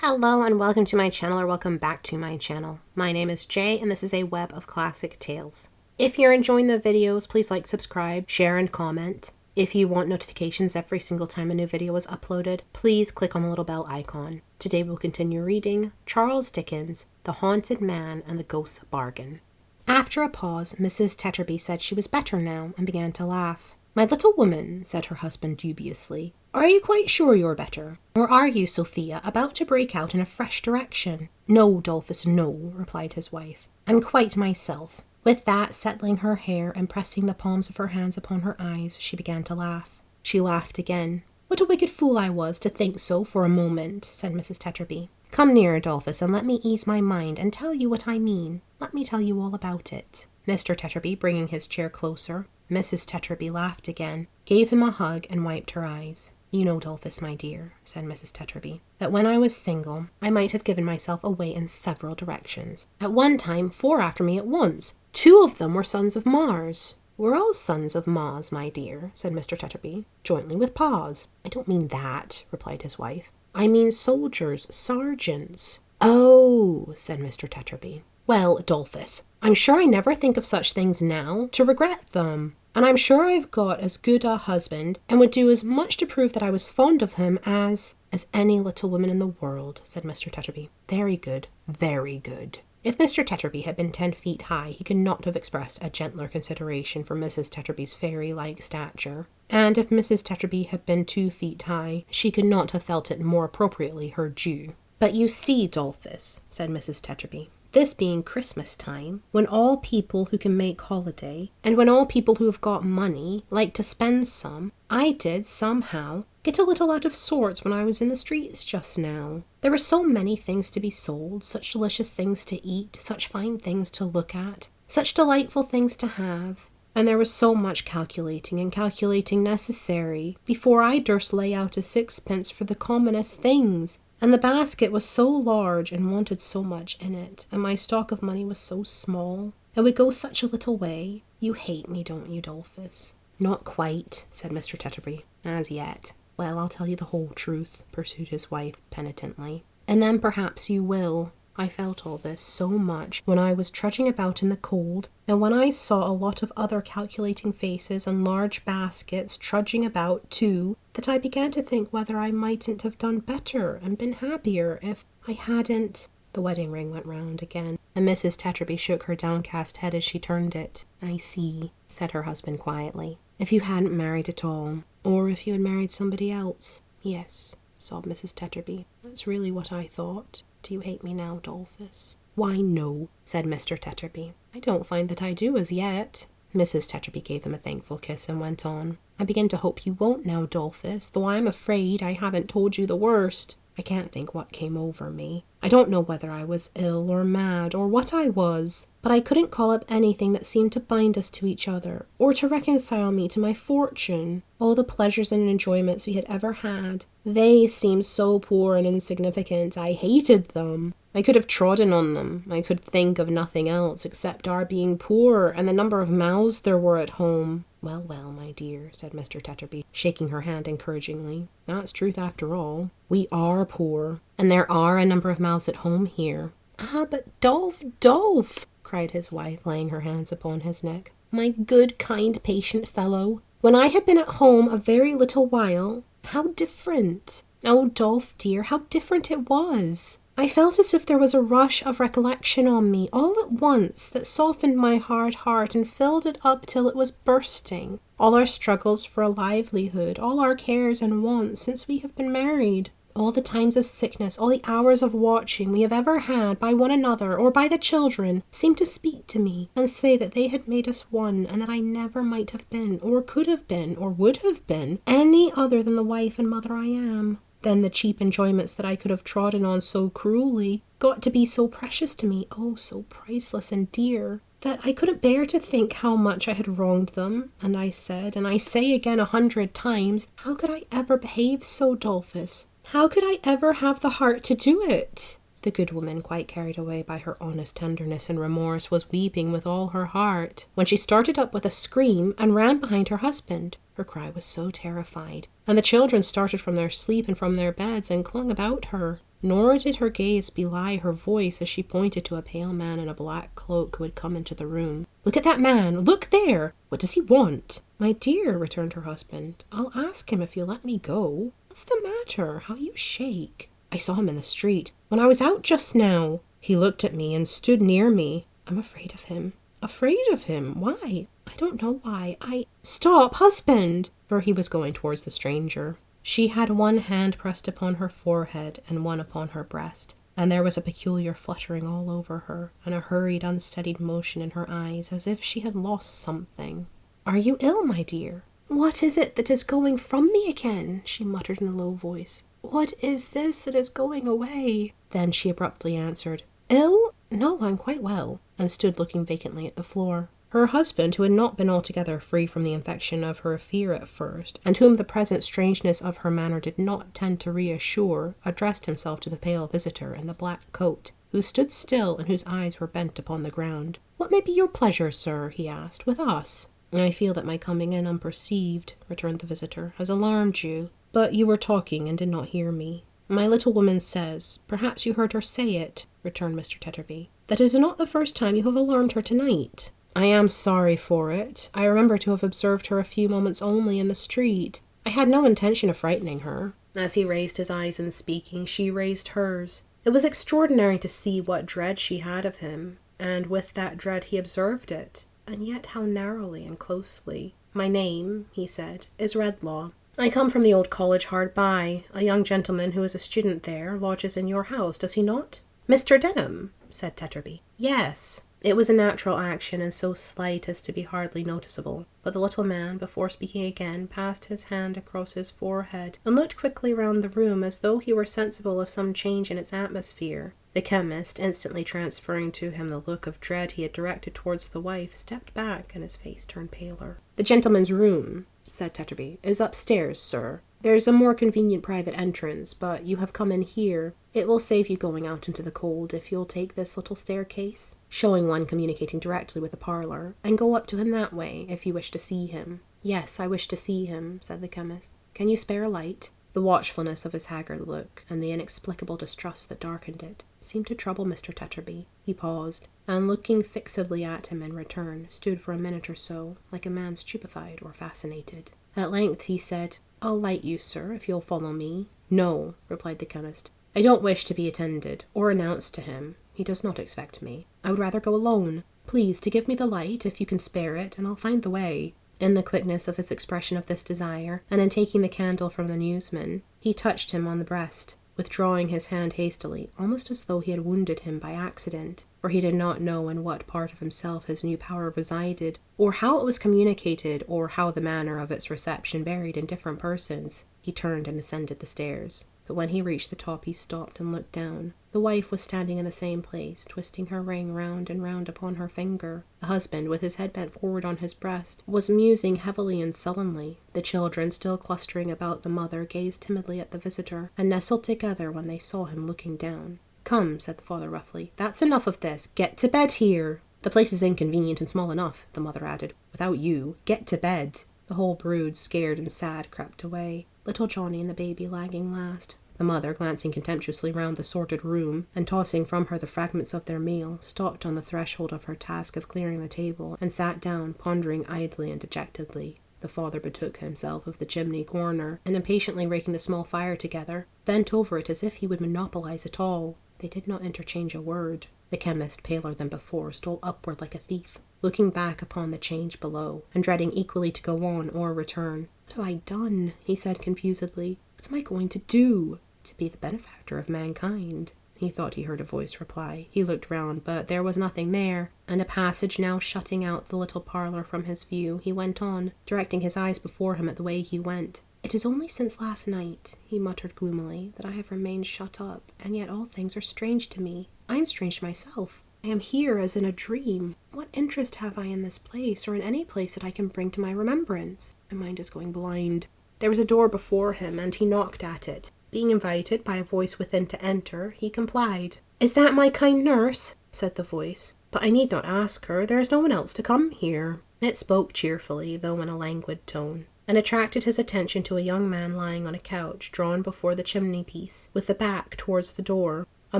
Hello and welcome to my channel, or welcome back to my channel. My name is Jay and this is a web of classic tales. If you're enjoying the videos, please like, subscribe, share and comment. If you want notifications every single time a new video is uploaded, please click on the little bell icon. Today we'll continue reading Charles Dickens' The Haunted Man and the Ghost's Bargain. After a pause, Mrs. Tetterby said she was better now and began to laugh. "My little woman," said her husband dubiously, "are you quite sure you're better? Or are you, Sophia, about to break out in a fresh direction?" "No, Adolphus, no," replied his wife. "I'm quite myself." With that, settling her hair and pressing the palms of her hands upon her eyes, she began to laugh. She laughed again. "What a wicked fool I was to think so for a moment," said Mrs. Tetterby. "Come near, Adolphus, and let me ease my mind and tell you what I mean. Let me tell you all about it." Mr. Tetterby bringing his chair closer. Mrs. Tetterby laughed again, gave him a hug, and wiped her eyes. "You know, Adolphus, my dear," said Mrs. Tetterby, "that when I was single, I might have given myself away in several directions. At one time, 4 after me at once. 2 of them were sons of Mars." "We're all sons of Mars, my dear," said Mr. Tetterby, "jointly with Pa's." "I don't mean that," replied his wife. "I mean soldiers, sergeants." "Oh," said Mr. Tetterby. "Well, Adolphus, I'm sure I never think of such things now to regret them. And I'm sure I've got as good a husband, and would do as much to prove that I was fond of him as any little woman in the world," said Mr. Tetterby. "Very good, very good." If Mr. Tetterby had been 10 feet high, he could not have expressed a gentler consideration for Mrs. Tetterby's fairy-like stature. And if Mrs. Tetterby had been 2 feet high, she could not have felt it more appropriately her due. "But you see, Adolphus," said Mrs. Tetterby, "this being Christmas time, when all people who can make holiday, and when all people who have got money like to spend some, I did, somehow, get a little out of sorts when I was in the streets just now. There were so many things to be sold, such delicious things to eat, such fine things to look at, such delightful things to have, and there was so much calculating and calculating necessary before I durst lay out a 6pence for the commonest things. And the basket was so large and wanted so much in it, and my stock of money was so small. It would go such a little way. You hate me, don't you, Adolphus?" "Not quite," said Mr. Tetterby, "as yet." "Well, I'll tell you the whole truth," pursued his wife penitently. "And then perhaps you will. I felt all this so much when I was trudging about in the cold, and when I saw a lot of other calculating faces and large baskets trudging about too, that I began to think whether I mightn't have done better and been happier if I hadn't—" The wedding ring went round again, and Mrs. Tetterby shook her downcast head as she turned it. "I see," said her husband quietly. "If you hadn't married at all, or if you had married somebody else." "Yes," sobbed Mrs. Tetterby, "that's really what I thought. Do you hate me now, Adolphus?" "Why, no," said Mr. Tetterby. "I don't find that I do as yet." Mrs. Tetterby gave him a thankful kiss and went on. "I begin to hope you won't now, Adolphus, though I'm afraid I haven't told you the worst. I can't think what came over me. I don't know whether I was ill or mad or what I was, but I couldn't call up anything that seemed to bind us to each other or to reconcile me to my fortune. All the pleasures and enjoyments we had ever had, they seemed so poor and insignificant. I hated them. I could have trodden on them. I could think of nothing else except our being poor and the number of mouths there were at home." "Well, well, my dear," said Mr. Tetterby, shaking her hand encouragingly. "That's truth after all. We are poor, and there are a number of mouths at home here." "Ah, but Dolph," cried his wife, laying her hands upon his neck. "My good, kind, patient fellow. When I had been at home a very little while, how different! Oh, Dolph, dear, how different it was! I felt as if there was a rush of recollection on me all at once that softened my hard heart and filled it up till it was bursting. All our struggles for a livelihood, all our cares and wants since we have been married, all the times of sickness, all the hours of watching we have ever had by one another or by the children, seemed to speak to me and say that they had made us one, and that I never might have been, or could have been, or would have been, any other than the wife and mother I am. Then the cheap enjoyments that I could have trodden on so cruelly got to be so precious to me, oh, so priceless and dear, that I couldn't bear to think how much I had wronged them. And I said, and I say again 100 times, how could I ever behave so, Adolphus? How could I ever have the heart to do it?" The good woman, quite carried away by her honest tenderness and remorse, was weeping with all her heart, when she started up with a scream and ran behind her husband. Her cry was so terrified, and the children started from their sleep and from their beds and clung about her. Nor did her gaze belie her voice as she pointed to a pale man in a black cloak who had come into the room. "Look at that man! Look there! What does he want?" "My dear," returned her husband, "I'll ask him if you'll let me go. What's the matter? How you shake!" "I saw him in the street, when I was out just now. He looked at me and stood near me. I'm afraid of him." "Afraid of him? Why?" "I don't know why. Stop, husband!" For he was going towards the stranger. She had one hand pressed upon her forehead and one upon her breast, and there was a peculiar fluttering all over her, and a hurried, unsteadied motion in her eyes, as if she had lost something. "Are you ill, my dear?" "What is it that is going from me again?" she muttered in a low voice. "What is this that is going away?" Then she abruptly answered, "Ill? No, I'm quite well," and stood looking vacantly at the floor. Her husband, who had not been altogether free from the infection of her fear at first, and whom the present strangeness of her manner did not tend to reassure, addressed himself to the pale visitor in the black coat, who stood still and whose eyes were bent upon the ground. "What may be your pleasure, sir?" he asked, "with us?" "I feel that my coming in unperceived," returned the visitor, "has alarmed you, but you were talking and did not hear me." "My little woman says, perhaps you heard her say it," returned Mr. Tetterby, "that it is not the first time you have alarmed her tonight. I am sorry for it. I remember to have observed her a few moments only in the street. I had no intention of frightening her." As he raised his eyes in speaking, she raised hers. It was extraordinary to see what dread she had of him, and with that dread he observed it, and yet how narrowly and closely. "My name," he said, "is Redlaw. I come from the old college hard by. A young gentleman who is a student there lodges in your house, does he not?" "Mr. Denham?" said Tetterby. "Yes." It was a natural action, and so slight as to be hardly noticeable, but the little man, before speaking again, passed his hand across his forehead and looked quickly round the room as though he were sensible of some change in its atmosphere. The chemist, instantly transferring to him the look of dread he had directed towards the wife, stepped back and his face turned paler. "The gentleman's room," said Tetterby, "is upstairs, sir. There's a more convenient private entrance, but you have come in here. It will save you going out into the cold if you'll take this little staircase," showing one communicating directly with the parlour, "and go up to him that way, if you wish to see him." "Yes, I wish to see him," said the chemist. "Can you spare a light?" The watchfulness of his haggard look, and the inexplicable distrust that darkened it, seemed to trouble Mr. Tetterby. He paused, and looking fixedly at him in return, stood for a minute or so, like a man stupefied or fascinated. At length he said, "I'll light you, sir, if you'll follow me." "No," replied the chemist. "I don't wish to be attended, or announced to him. He does not expect me. I would rather go alone. Please to give me the light, if you can spare it, and I'll find the way." In the quickness of his expression of this desire, and in taking the candle from the newsman, he touched him on the breast, withdrawing his hand hastily, almost as though he had wounded him by accident, for he did not know in what part of himself his new power resided, or how it was communicated, or how the manner of its reception varied in different persons. He turned and ascended the stairs. But when he reached the top he stopped and looked down. The wife was standing in the same place, twisting her ring round and round upon her finger. The husband, with his head bent forward on his breast, was musing heavily and sullenly. The children, still clustering about the mother, gazed timidly at the visitor, and nestled together when they saw him looking down. "Come," said the father roughly, "that's enough of this. Get to bed here." "The place is inconvenient and small enough," the mother added, "without you. Get to bed." The whole brood, scared and sad, crept away, little Johnny and the baby lagging last. The mother, glancing contemptuously round the sordid room, and tossing from her the fragments of their meal, stopped on the threshold of her task of clearing the table, and sat down, pondering idly and dejectedly. The father betook himself of the chimney corner, and impatiently raking the small fire together, bent over it as if he would monopolize it all. They did not interchange a word. The chemist, paler than before, stole upward like a thief, looking back upon the change below, and dreading equally to go on or return. "What have I done?" he said confusedly. "What am I going to do?" "To be the benefactor of mankind." He thought he heard a voice reply. He looked round, but there was nothing there, and a passage now shutting out the little parlour from his view, he went on, directing his eyes before him at the way he went. "It is only since last night," he muttered gloomily, "that I have remained shut up, and yet all things are strange to me. I am strange to myself. I am here as in a dream. What interest have I in this place, or in any place that I can bring to my remembrance? My mind is going blind." There was a door before him, and he knocked at it. Being invited by a voice within to enter, he complied. "Is that my kind nurse?" said the voice. "But I need not ask her. There is no one else to come here." It spoke cheerfully, though in a languid tone. and attracted his attention to a young man lying on a couch drawn before the chimney-piece, with the back towards the door. A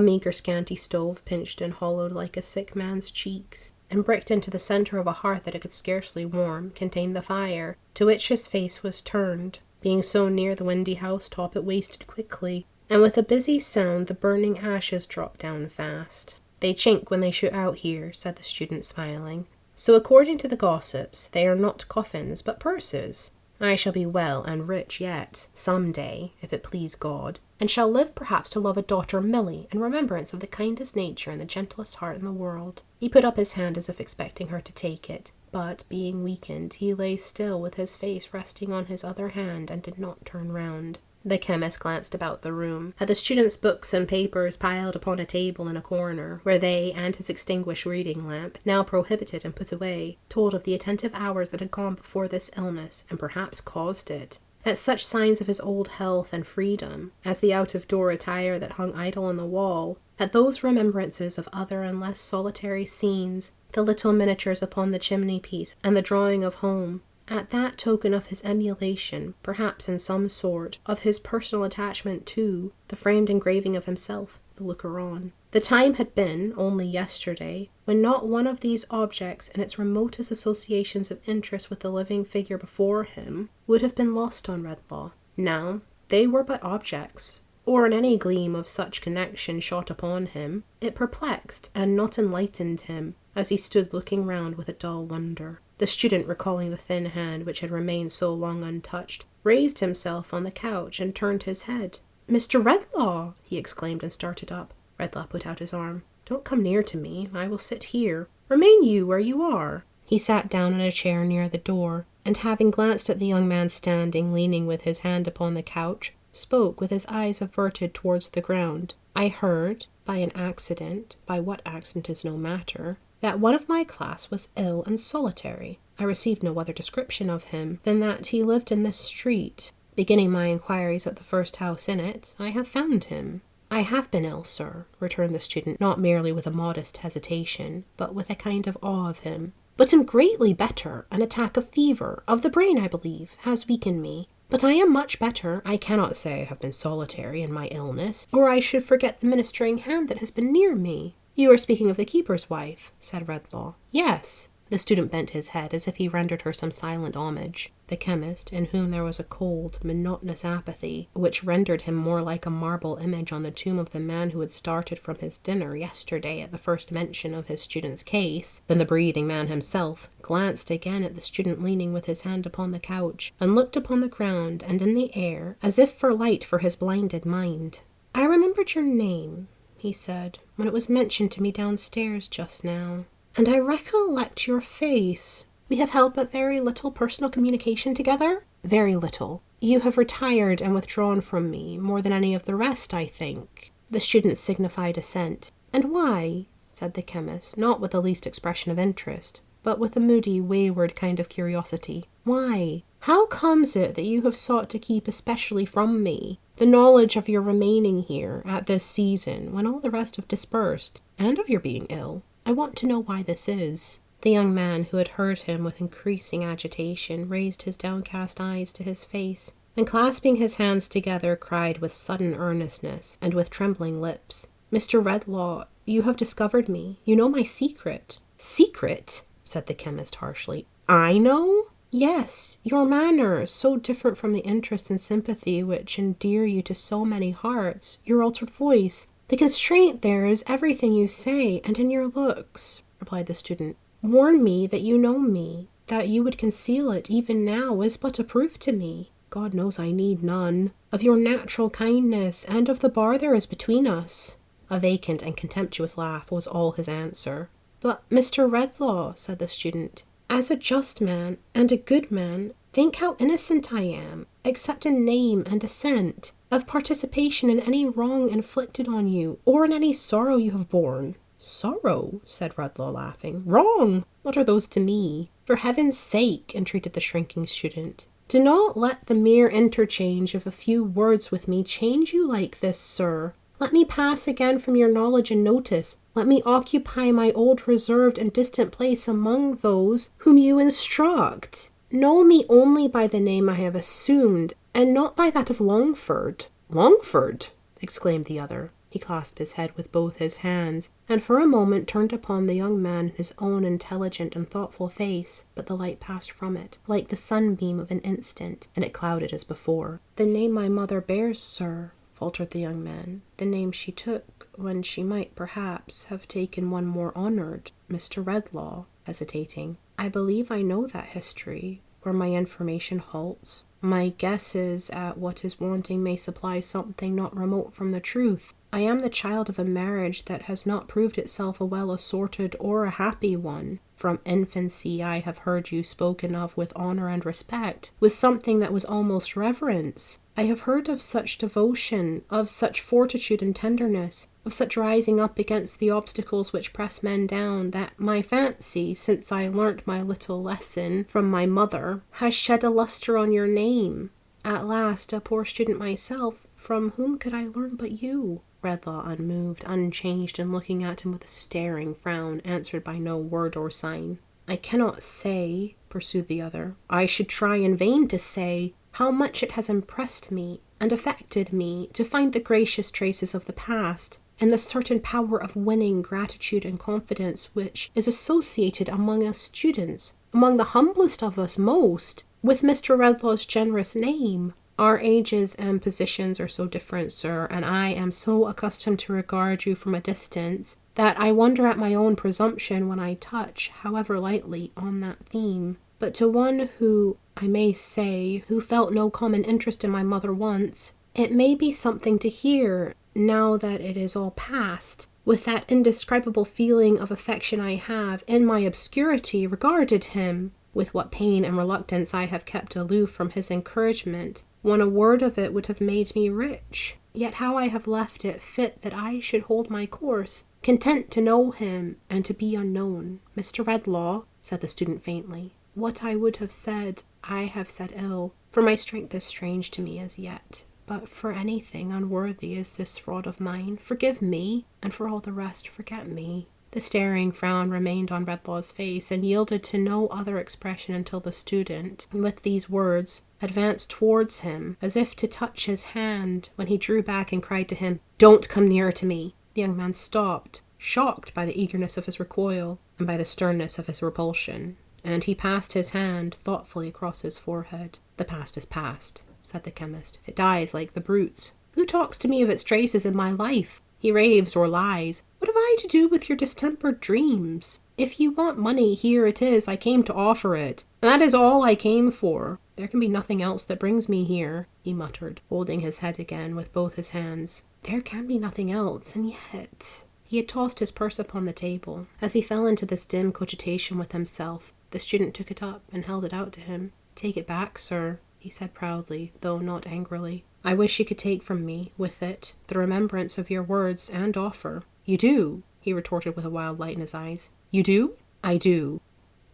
meagre scanty stove, pinched and hollowed like a sick man's cheeks, and bricked into the centre of a hearth that it could scarcely warm, contained the fire, to which his face was turned. Being so near the windy house-top, it wasted quickly, and with a busy sound the burning ashes dropped down fast. "They chink when they shoot out here," said the student, smiling. "So according to the gossips, they are not coffins, but purses. I shall be well and rich yet, some day, if it please God, and shall live perhaps to love a daughter Milly, in remembrance of the kindest nature and the gentlest heart in the world." He put up his hand as if expecting her to take it, but, being weakened, he lay still with his face resting on his other hand and did not turn round. The chemist glanced about the room, at the student's books and papers piled upon a table in a corner, where they and his extinguished reading lamp, now prohibited and put away, told of the attentive hours that had gone before this illness, and perhaps caused it. At such signs of his old health and freedom, as the out-of-door attire that hung idle on the wall, at those remembrances of other and less solitary scenes, the little miniatures upon the chimney-piece, and the drawing of home, at that token of his emulation, perhaps in some sort, of his personal attachment to, the framed engraving of himself, the looker-on. The time had been, only yesterday, when not one of these objects in its remotest associations of interest with the living figure before him would have been lost on Redlaw. Now they were but objects, or in any gleam of such connection shot upon him, it perplexed and not enlightened him, as he stood looking round with a dull wonder. The student, recalling the thin hand which had remained so long untouched, raised himself on the couch and turned his head. "Mr. Redlaw!" he exclaimed, and started up. Redlaw put out his arm. "Don't come near to me. I will sit here. Remain you where you are." He sat down in a chair near the door, and having glanced at the young man standing, leaning with his hand upon the couch, spoke with his eyes averted towards the ground. "I heard, by an accident, by what accident is no matter, that one of my class was ill and solitary. I received no other description of him than that he lived in this street. Beginning my inquiries at the first house in it, I have found him." "I have been ill, sir," returned the student, not merely with a modest hesitation, but with a kind of awe of him, "but am greatly better. An attack of fever, of the brain, I believe, has weakened me. But I am much better. I cannot say I have been solitary in my illness, or I should forget the ministering hand that has been near me." "You are speaking of the keeper's wife," said Redlaw. "Yes." The student bent his head as if he rendered her some silent homage. The chemist, in whom there was a cold, monotonous apathy, which rendered him more like a marble image on the tomb of the man who had started from his dinner yesterday at the first mention of his student's case, than the breathing man himself, glanced again at the student leaning with his hand upon the couch, and looked upon the ground and in the air, as if for light for his blinded mind. "I remembered your name," he said, "when it was mentioned to me downstairs just now. And I recollect your face. We have held but very little personal communication together?" "Very little. You have retired and withdrawn from me more than any of the rest, I think." The student signified assent. "And why?" said the chemist, not with the least expression of interest, but with a moody, wayward kind of curiosity. "Why? How comes it that you have sought to keep especially from me the knowledge of your remaining here at this season, when all the rest have dispersed, and of your being ill? I want to know why this is." The young man, who had heard him with increasing agitation, raised his downcast eyes to his face, and clasping his hands together, cried with sudden earnestness, and with trembling lips, "Mr. Redlaw, you have discovered me. You know my secret." "Secret?" said the chemist harshly. "I know?" "Yes, your manner, so different from the interest and sympathy which endear you to so many hearts, your altered voice. The constraint there is everything you say, and in your looks," replied the student, "warn me that you know me. That you would conceal it even now is but a proof to me, God knows I need none, of your natural kindness, and of the bar there is between us." A vacant and contemptuous laugh was all his answer. "But, Mr. Redlaw," said the student, "as a just man and a good man, think how innocent I am, except in name and assent, of participation in any wrong inflicted on you, or in any sorrow you have borne." "Sorrow?" said Redlaw, laughing. "Wrong? What are those to me?" "For heaven's sake," entreated the shrinking student, "do not let the mere interchange of a few words with me change you like this, sir. Let me pass again from your knowledge and notice. Let me occupy my old reserved and distant place among those whom you instruct. know me only by the name I have assumed, and not by that of Longford." "Longford!" exclaimed the other. He clasped his head with both his hands, and for a moment turned upon the young man his own intelligent and thoughtful face, but the light passed from it, like the sunbeam of an instant, and it clouded as before. "The name my mother bears, sir," faltered the young man. "The name she took, when she might, perhaps, have taken one more honoured, Mr. Redlaw," hesitating. "I believe I know that history, where my information halts. My guesses at what is wanting may supply something not remote from the truth. I am the child of a marriage that has not proved itself a well-assorted or a happy one. From infancy I have heard you spoken of with honour and respect, with something that was almost reverence. I have heard of such devotion, of such fortitude and tenderness, of such rising up against the obstacles which press men down, that my fancy, since I learnt my little lesson from my mother, has shed a lustre on your name. At last, a poor student myself, from whom could I learn but you?" Redlaw, unmoved, unchanged, and looking at him with a staring frown, answered by no word or sign. "I cannot say," pursued the other, "I should try in vain to say, how much it has impressed me and affected me to find the gracious traces of the past, and the certain power of winning gratitude and confidence which is associated among us students, among the humblest of us most, with Mr. Redlaw's generous name. Our ages and positions are so different, sir, and I am so accustomed to regard you from a distance, that I wonder at my own presumption when I touch, however lightly, on that theme. But to one who, I may say, who felt no common interest in my mother once, it may be something to hear, now that it is all past, with that indescribable feeling of affection I have, in my obscurity, regarded him. With what pain and reluctance I have kept aloof from his encouragement, when a word of it would have made me rich. Yet how I have left it fit that I should hold my course, content to know him and to be unknown. Mr. Redlaw," said the student faintly, "what I would have said, I have said ill, for my strength is strange to me as yet. But for anything unworthy as this fraud of mine, forgive me, and for all the rest, forget me." The staring frown remained on Redlaw's face, and yielded to no other expression until the student, with these words, advanced towards him, as if to touch his hand, when he drew back and cried to him, "Don't come nearer to me." The young man stopped, shocked by the eagerness of his recoil, and by the sternness of his repulsion, and he passed his hand thoughtfully across his forehead. "The past is past," said the chemist. "It dies like the brutes. Who talks to me of its traces in my life? He raves or lies. What have I to do with your distempered dreams? If you want money, here it is. I came to offer it. And that is all I came for. There can be nothing else that brings me here," he muttered, holding his head again with both his hands. "There can be nothing else, and yet—" He had tossed his purse upon the table. As he fell into this dim cogitation with himself, the student took it up and held it out to him. "Take it back, sir," he said proudly, though not angrily. "I wish you could take from me, with it, the remembrance of your words and offer." "You do?" he retorted with a wild light in his eyes. "You do?" "I do."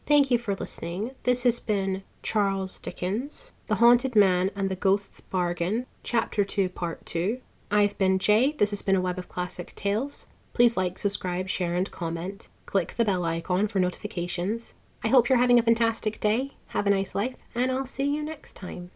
Thank you for listening. This has been Charles Dickens, The Haunted Man and the Ghost's Bargain, Chapter 2, Part 2. I've been Jay. This has been a Web of Classic Tales. Please like, subscribe, share, and comment. Click the bell icon for notifications. I hope you're having a fantastic day. Have a nice life, and I'll see you next time.